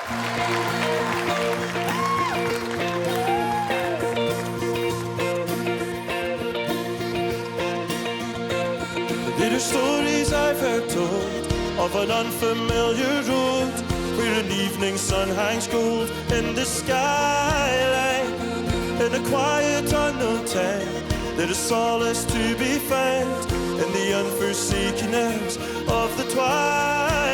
There are stories I've heard told of an unfamiliar road where an evening sun hangs gold in the skyline. In a quiet unknown time, there is solace to be found in the unforsaken hours of the twilight.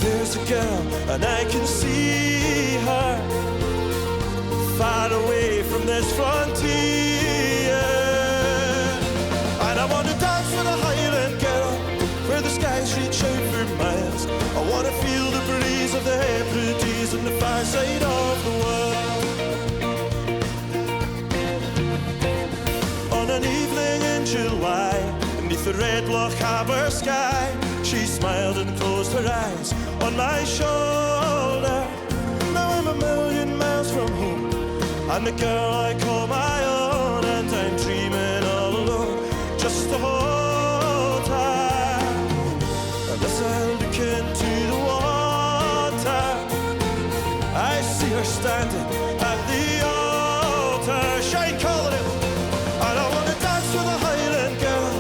There's a girl and I can see her far away from this frontier. And I want to dance with a Highland girl where the skies reach out for miles. I want to feel the breeze of the Hebrides on the far side of the world. On an evening in July, beneath the red Loch Harbour sky, she smiled and closed her eyes on my shoulder. Now I'm a million miles from home, and the girl I call my own, and I'm dreaming all alone just to hold her. And as I look into the water, I see her standing at the altar. Shine calling it, and I want to dance with a Highland girl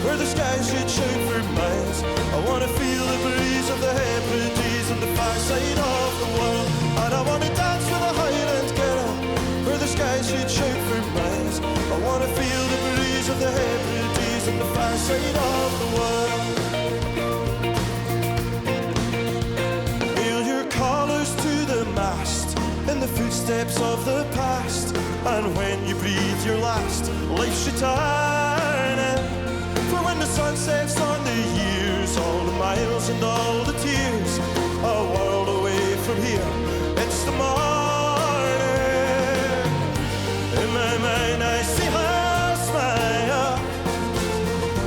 where the skies reach out for miles. I want to feel the breeze of the Hebrides on the far side of the world. And I want to dance with a Highland girl where the skies reach out for miles. I want to feel the breeze of the Hebrides on the far side of the world. Nail your collars to the mast in the footsteps of the past. And when you breathe your last, life's returning. For when the sun sets on the years, all the miles and all the tears, a world away from here, it's the morning. In my mind I see her smile,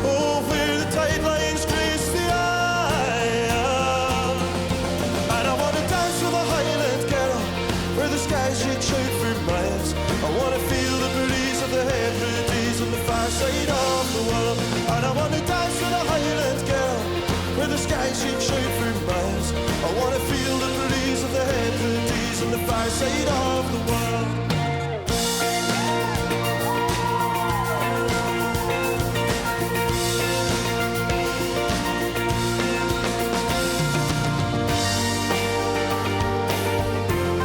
oh, where the tide lines grace the isle. And I want to dance with a Highland girl where the skies reach out for miles. I want to feel the breeze of the Hebrides on the far side of the world. And I want to dance with a Highland girl where the skies reach out for miles. I want to feel the breeze of the Hebrides on the far side of the world.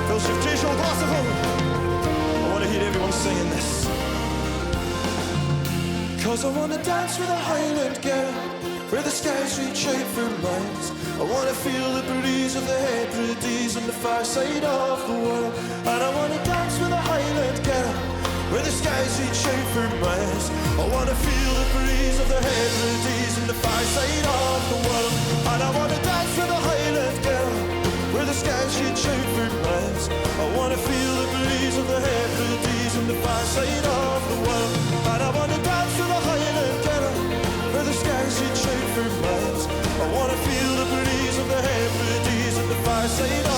Concertation Glasgow. I want to hear everyone singing this. 'Cause I want to dance with a Highland girl where the skies reach out for miles. I want to feel the breeze of the Hebrides on the far side of the world. And I want to dance with a Highland girl where the skies reach out for miles. I want to feel the breeze of the Hebrides on the far side of the world. And I want to dance with a Highland girl where the skies reach out for miles. I want to feel the breeze of the Hebrides on the far side of the world. And I want to dance with a Highland girl where the skies reach out for miles. I want to feel the breeze of the Hebrides on the far side of the world.